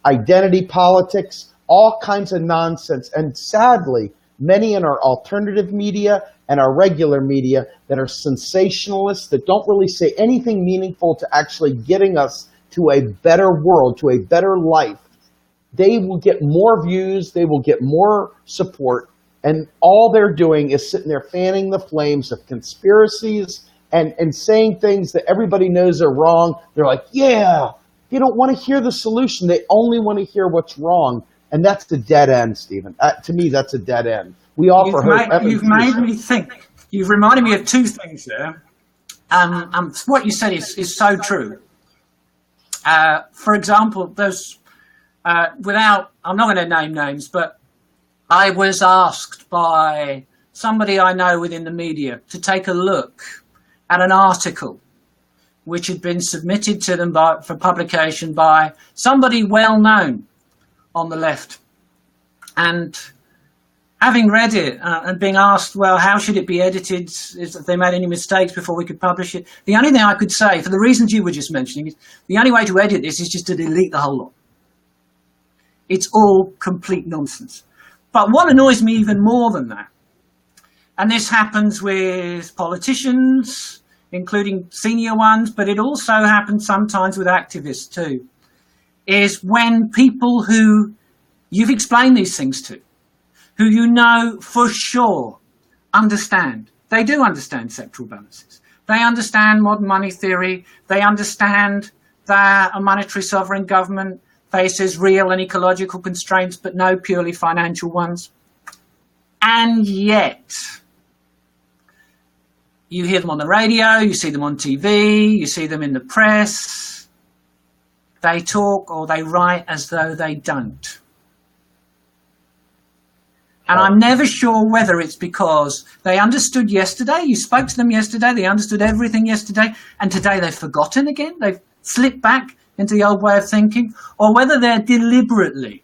[SPEAKER 1] identity politics, all kinds of nonsense. And sadly, many in our alternative media and our regular media that are sensationalists, that don't really say anything meaningful to actually getting us to a better world, to a better life, they will get more views, they will get more support, and all they're doing is sitting there fanning the flames of conspiracies and saying things that everybody knows are wrong. They're like, yeah, they don't want to hear the solution. They only want to hear what's wrong. And that's the dead end, Stephen. To me, that's a dead end. We offer hope.
[SPEAKER 2] You've made me think. You've reminded me of two things there. What you said is so true. For example, those, I'm not going to name names, but I was asked by somebody I know within the media to take a look at an article which had been submitted to them for publication by somebody well known on the left. And having read it and being asked, well, how should it be edited? If they made any mistakes before we could publish it? The only thing I could say, for the reasons you were just mentioning, is the only way to edit this is just to delete the whole lot. It's all complete nonsense. But what annoys me even more than that, and this happens with politicians, including senior ones, but it also happens sometimes with activists too, is when people who you've explained these things to, who you know for sure understand, they do understand sectoral balances. They understand modern money theory. They understand that a monetary sovereign government faces real and ecological constraints, but no purely financial ones. And yet, you hear them on the radio, you see them on TV, you see them in the press. They talk or they write as though they don't. And I'm never sure whether it's because they understood yesterday, you spoke to them yesterday, they understood everything yesterday, and today they've forgotten again, they've slipped back into the old way of thinking, or whether they're deliberately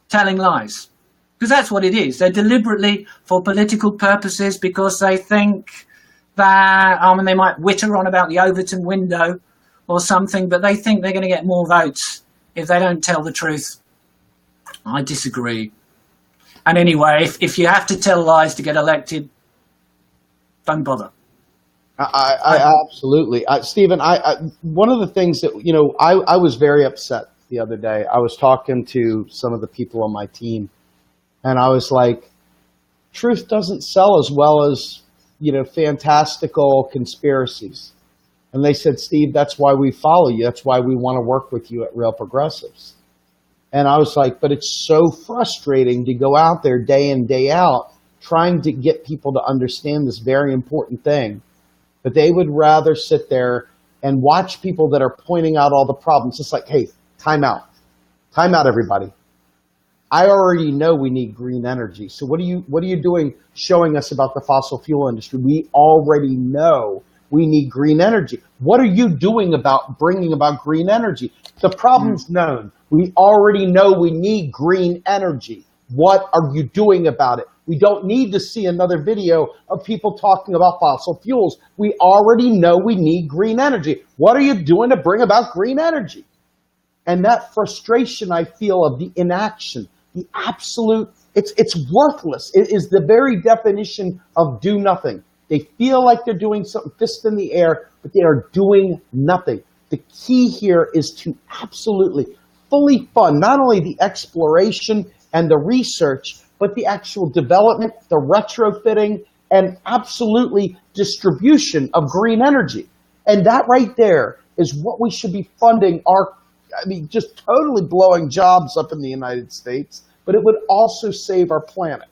[SPEAKER 2] telling lies. Because that's what it is. They're deliberately, for political purposes, because they think that, they might witter on about the Overton window or something, but they think they're going to get more votes if they don't tell the truth. I disagree. And anyway, if you have to tell lies to get elected, don't bother.
[SPEAKER 1] I absolutely. Stephen, one of the things that, I was very upset the other day. I was talking to some of the people on my team, and I was like, truth doesn't sell as well as, fantastical conspiracies. And they said, Steve, that's why we follow you. That's why we want to work with you at Real Progressives. And I was like, but it's so frustrating to go out there day in, day out, trying to get people to understand this very important thing. But they would rather sit there and watch people that are pointing out all the problems. It's like, hey, time out. Time out, everybody. I already know we need green energy. So what are you doing showing us about the fossil fuel industry? We already know we need green energy. What are you doing about bringing about green energy? The problem's known. We already know we need green energy. What are you doing about it? We don't need to see another video of people talking about fossil fuels. We already know we need green energy. What are you doing to bring about green energy? And that frustration I feel of the inaction, the absolute, it's worthless. It is the very definition of do nothing. They feel like they're doing something, fist in the air, but they are doing nothing. The key here is to absolutely fully fund not only the exploration and the research, but the actual development, the retrofitting, and absolutely distribution of green energy. And that right there is what we should be funding just totally blowing jobs up in the United States, but it would also save our planet.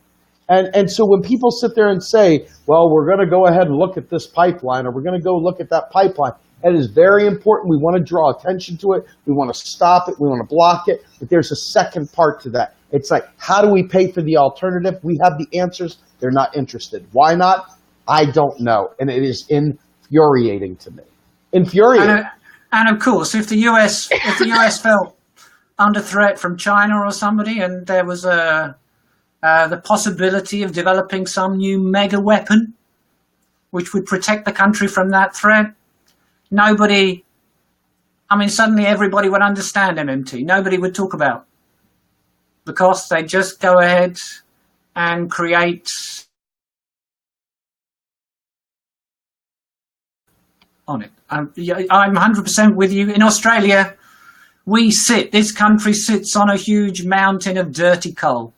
[SPEAKER 1] And so when people sit there and say, well, we're going to go ahead and look at this pipeline, or we're going to go look at that pipeline, it is very important. We want to draw attention to it. We want to stop it. We want to block it. But there's a second part to that. It's like, how do we pay for the alternative? We have the answers. They're not interested. Why not? I don't know. And it is infuriating to me. Infuriating.
[SPEAKER 2] And of course, if the US felt under threat from China or somebody, and there was the possibility of developing some new mega weapon which would protect the country from that threat, suddenly everybody would understand MMT. Nobody would talk about because they just go ahead and create on it. I'm 100% with you. In Australia, this country sits on a huge mountain of dirty coal.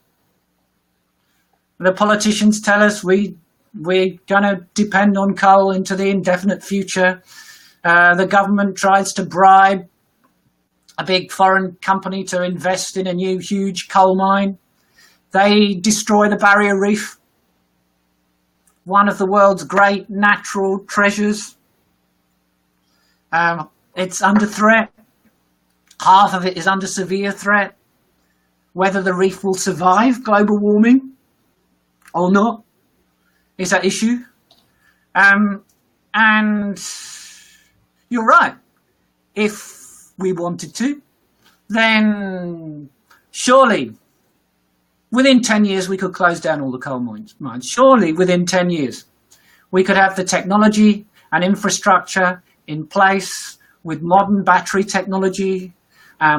[SPEAKER 2] The politicians tell us we're going to depend on coal into the indefinite future. The government tries to bribe a big foreign company to invest in a new huge coal mine. They destroy the barrier reef, one of the world's great natural treasures. It's under threat. Half of it is under severe threat. Whether the reef will survive global warming or not is at issue. And you're right. If we wanted to, then surely within 10 years we could close down all the coal mines. Surely within 10 years we could have the technology and infrastructure in place with modern battery technology,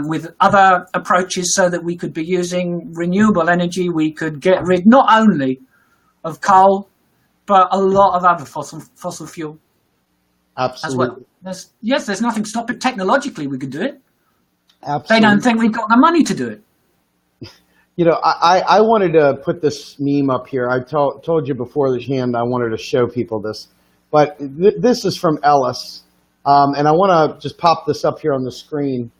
[SPEAKER 2] with other approaches so that we could be using renewable energy. We could get rid not only of coal, but a lot of other fossil fuel.
[SPEAKER 1] Absolutely.
[SPEAKER 2] As well. There's nothing stopping. Technologically, we could do it.
[SPEAKER 1] Absolutely.
[SPEAKER 2] They don't think we've got the money to do it.
[SPEAKER 1] You know, I wanted to put this meme up here. I told you before the hand I wanted to show people this. But this is from Ellis. And I want to just pop this up here on the screen.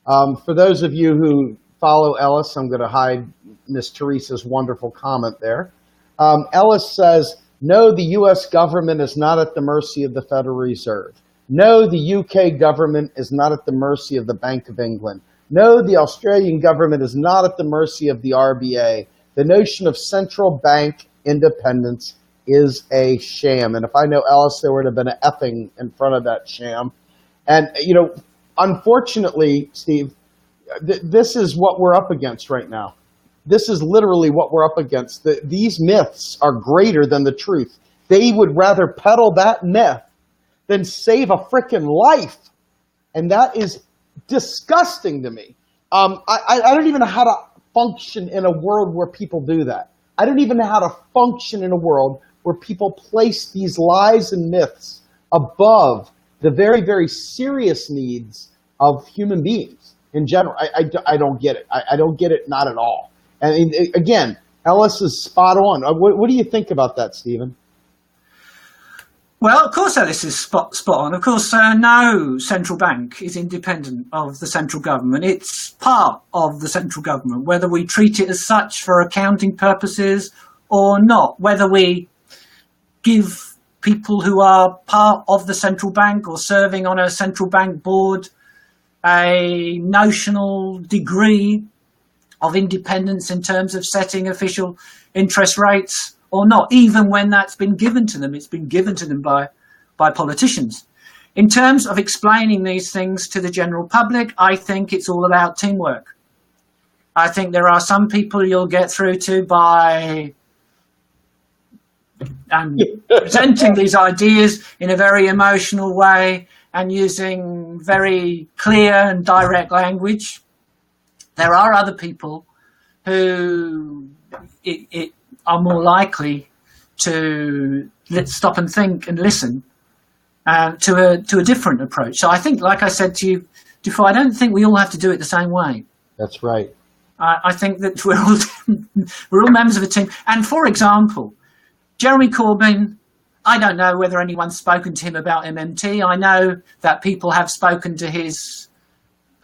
[SPEAKER 1] For those of you who follow Ellis, I'm going to hide Miss Teresa's wonderful comment there. Ellis says, no, the U.S. government is not at the mercy of the Federal Reserve. No, the UK government is not at the mercy of the Bank of England. No, the Australian government is not at the mercy of the RBA. The notion of central bank independence is a sham. And if I know Ellis, there would have been an effing in front of that sham. And, you know, unfortunately, Steve, this is what we're up against right now. This is literally what we're up against. These myths are greater than the truth. They would rather peddle that myth than save a freaking life. And that is disgusting to me. I don't even know how to function in a world where people do that. I don't even know how to function in a world where people place these lies and myths above the very, very serious needs of human beings in general. I don't get it. I don't get it, not at all. And again, Ellis is spot on. What do you think about that, Stephen?
[SPEAKER 2] Well, of course, Ellis is spot on. Of course, no central bank is independent of the central government. It's part of the central government, whether we treat it as such for accounting purposes or not, whether we give people who are part of the central bank or serving on a central bank board a notional degree of independence in terms of setting official interest rates or not, even when that's been given to them. It's been given to them by politicians. In terms of explaining these things to the general public, I think it's all about teamwork. I think there are some people you'll get through to by presenting these ideas in a very emotional way and using very clear and direct language. There are other people who are more likely to stop and think and listen to a different approach. So I think, like I said to you before, I don't think we all have to do it the same way.
[SPEAKER 1] That's right.
[SPEAKER 2] I think that we're all members of a team. And for example, Jeremy Corbyn, I don't know whether anyone's spoken to him about MMT. I know that people have spoken to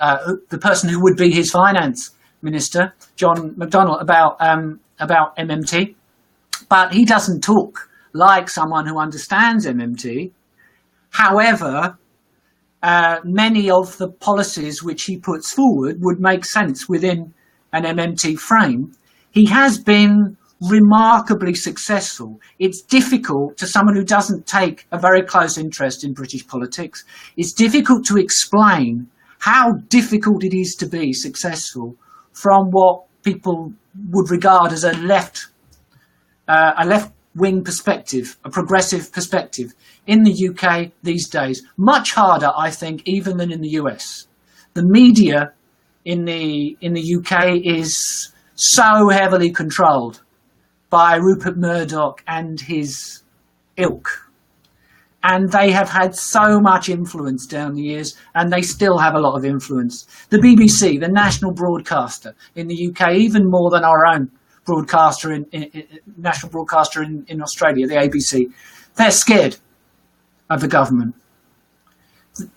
[SPEAKER 2] the person who would be his finance minister, John McDonnell, about MMT, but he doesn't talk like someone who understands MMT. However, many of the policies which he puts forward would make sense within an MMT frame. He has been remarkably successful. It's difficult to someone who doesn't take a very close interest in British politics. It's difficult to explain how difficult it is to be successful from what people would regard as a left-wing perspective, a progressive perspective in the UK these days. Much harder, I think, even than in the US. The media in the UK is so heavily controlled by Rupert Murdoch and his ilk. And they have had so much influence down the years, and they still have a lot of influence. The BBC, the national broadcaster in the UK, even more than our own broadcaster, national broadcaster in Australia, the ABC, they're scared of the government.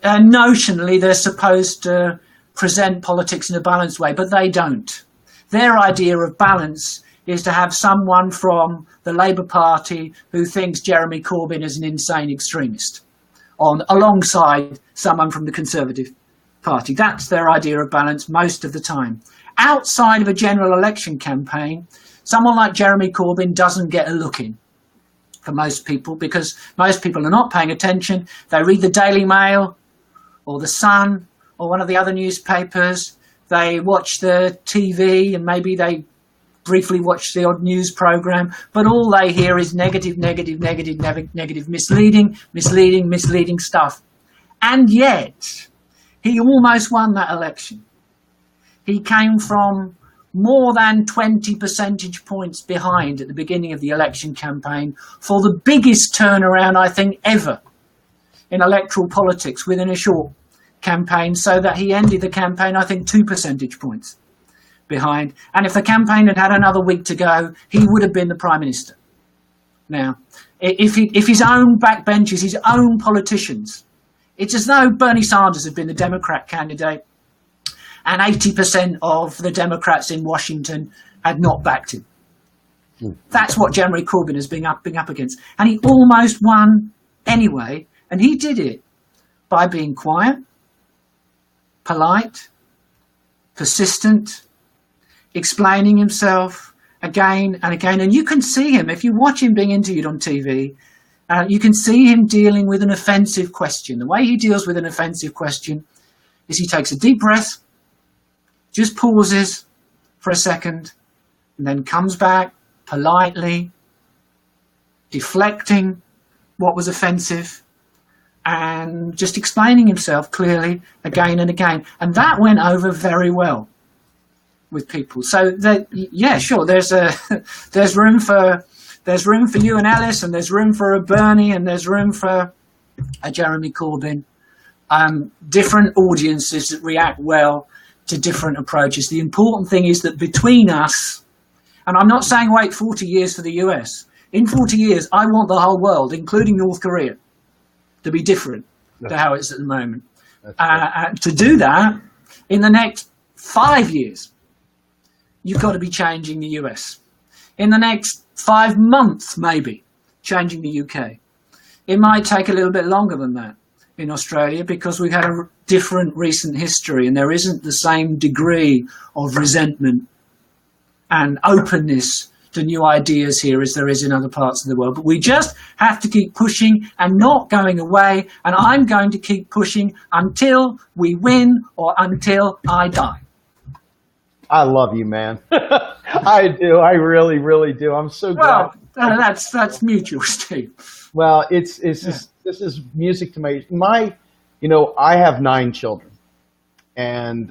[SPEAKER 2] Notionally, they're supposed to present politics in a balanced way, but they don't. Their idea of balance is to have someone from the Labour Party who thinks Jeremy Corbyn is an insane extremist alongside someone from the Conservative Party. That's their idea of balance most of the time. Outside of a general election campaign, someone like Jeremy Corbyn doesn't get a look in for most people, because most people are not paying attention. They read the Daily Mail or the Sun or one of the other newspapers. They watch the TV and maybe they briefly watch the odd news program, but all they hear is negative, misleading stuff. And yet, he almost won that election. He came from more than 20 percentage points behind at the beginning of the election campaign for the biggest turnaround, I think, ever in electoral politics within a short campaign, so that he ended the campaign, I think, 2 percentage points behind. And if the campaign had had another week to go, he would have been the Prime Minister. Now, if his own backbenchers, his own politicians, it's as though Bernie Sanders had been the Democrat candidate and 80% of the Democrats in Washington had not backed him. That's what Jeremy Corbyn has been up against. And he almost won anyway, and he did it by being quiet, polite, persistent, explaining himself again and again. And you can see him, if you watch him being interviewed on TV, you can see him dealing with an offensive question. The way he deals with an offensive question is he takes a deep breath, just pauses for a second, and then comes back politely, deflecting what was offensive, and just explaining himself clearly again and again. And that went over very well with people. So that, yeah, sure, there's room for you and Alice, and there's room for a Bernie, and there's room for a Jeremy Corbyn. Different audiences that react well to different approaches. The important thing is that between us, and I'm not saying wait 40 years for the US. In 40 years, I want the whole world, including North Korea, to be different to how it's at the moment. To do that, in the next 5 years, you've got to be changing the US. In the next 5 months, maybe, changing the UK. It might take a little bit longer than that in Australia because we've had a different recent history and there isn't the same degree of resentment and openness to new ideas here as there is in other parts of the world. But we just have to keep pushing and not going away. And I'm going to keep pushing until we win or until I die.
[SPEAKER 1] I love you, man. I do. I really, really do. I'm so glad.
[SPEAKER 2] Well, that's mutual, Steve.
[SPEAKER 1] Well, it's just, this is music to my, I have 9 children, and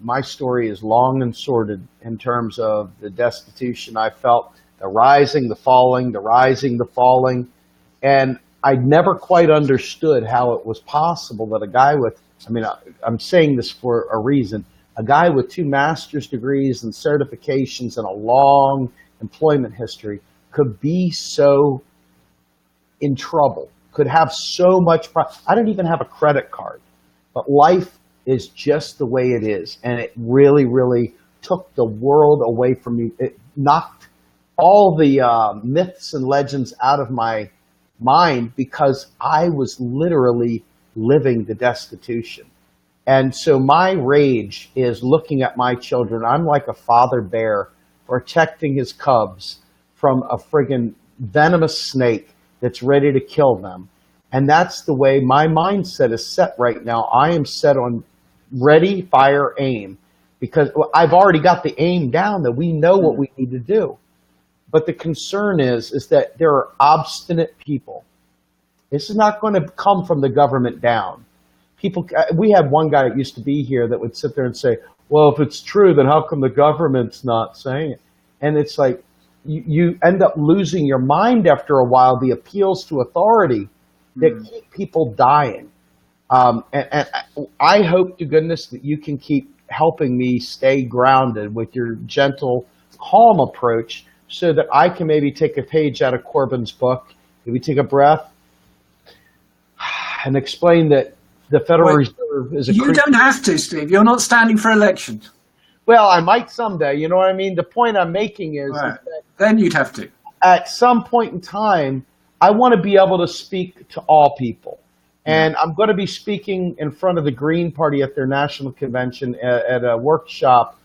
[SPEAKER 1] my story is long and sordid in terms of the destitution I felt, the rising, the falling, the rising, the falling, and I never quite understood how it was possible that a guy with, I'm saying this for a reason, a guy with 2 master's degrees and certifications and a long employment history could be so in trouble, could have so much I don't even have a credit card, but life is just the way it is, and it really, really took the world away from me. It knocked all the myths and legends out of my mind because I was literally living the destitution. And so my rage is looking at my children. I'm like a father bear protecting his cubs from a friggin' venomous snake that's ready to kill them. And that's the way my mindset is set right now. I am set on ready, fire, aim, because I've already got the aim down that we know what we need to do. But the concern is that there are obstinate people. This is not going to come from the government down. We had one guy that used to be here that would sit there and say, well, if it's true, then how come the government's not saying it? And it's like you end up losing your mind after a while, the appeals to authority that keep people dying. And I hope to goodness that you can keep helping me stay grounded with your gentle, calm approach so that I can maybe take a page out of Corbyn's book, maybe take a breath, and explain that the Federal Reserve is a...
[SPEAKER 2] You don't have to, Steve. You're not standing for election.
[SPEAKER 1] Well, I might someday, you know what I mean? The point I'm making is that
[SPEAKER 2] then you'd have to.
[SPEAKER 1] At some point in time, I want to be able to speak to all people. And I'm going to be speaking in front of the Green Party at their national convention at a workshop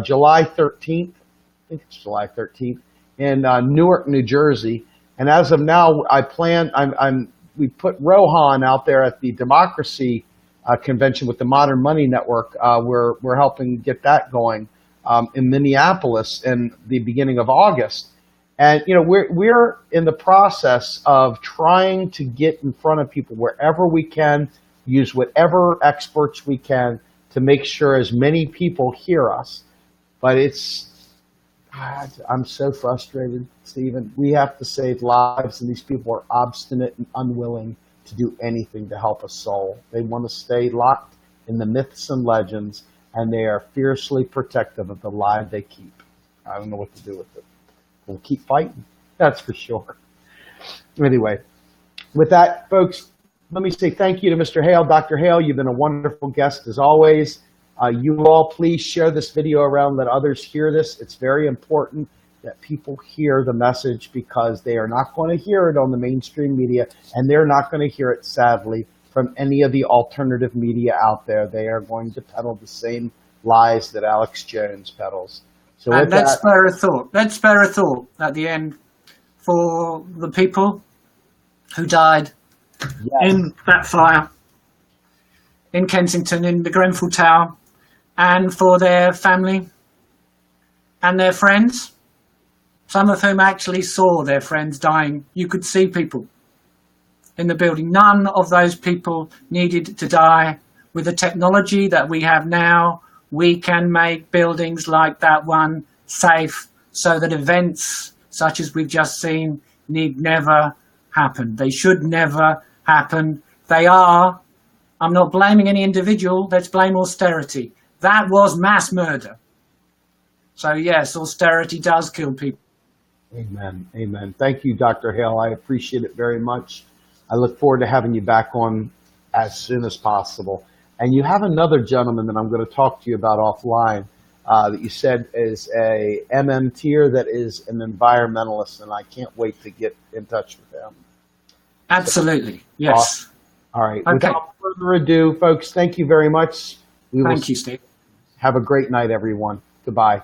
[SPEAKER 1] July 13th. I think it's July 13th in Newark, New Jersey. And as of now, I plan, we put Rohan out there at the Democracy convention with the Modern Money Network. We're helping get that going in Minneapolis in the beginning of August. And, you know, we're in the process of trying to get in front of people wherever we can, use whatever experts we can to make sure as many people hear us. But I'm so frustrated, Stephen. We have to save lives, and these people are obstinate and unwilling to do anything to help a soul. They want to stay locked in the myths and legends, and they are fiercely protective of the lie they keep. I don't know what to do with it. We'll keep fighting, that's for sure. Anyway, with that, folks, let me say thank you to Mr. Hale. Dr. Hale, you've been a wonderful guest as always. You all please share this video around, let others hear this. It's very important that people hear the message because they are not going to hear it on the mainstream media, and they're not going to hear it, sadly, from any of the alternative media out there. They are going to peddle the same lies that Alex Jones peddles. So
[SPEAKER 2] and let's spare a thought. Let's spare a thought at the end for the people who died in that fire in Kensington, in the Grenfell Tower, and for their family and their friends, some of whom actually saw their friends dying. You could see people in the building. None of those people needed to die. With the technology that we have now, we can make buildings like that one safe so that events such as we've just seen need never happen. They should never happen. They are. I'm not blaming any individual. Let's blame austerity. That was mass murder. So yes, austerity does kill people.
[SPEAKER 1] Amen. Amen. Thank you, Dr. Hale. I appreciate it very much. I look forward to having you back on as soon as possible. And you have another gentleman that I'm going to talk to you about offline that you said is a MMTer that is an environmentalist, and I can't wait to get in touch with him.
[SPEAKER 2] Absolutely. Yes.
[SPEAKER 1] Awesome. All right.
[SPEAKER 2] Okay.
[SPEAKER 1] Without further ado, folks, thank you very much.
[SPEAKER 2] Thank you, Steve.
[SPEAKER 1] Have a great night, everyone. Goodbye.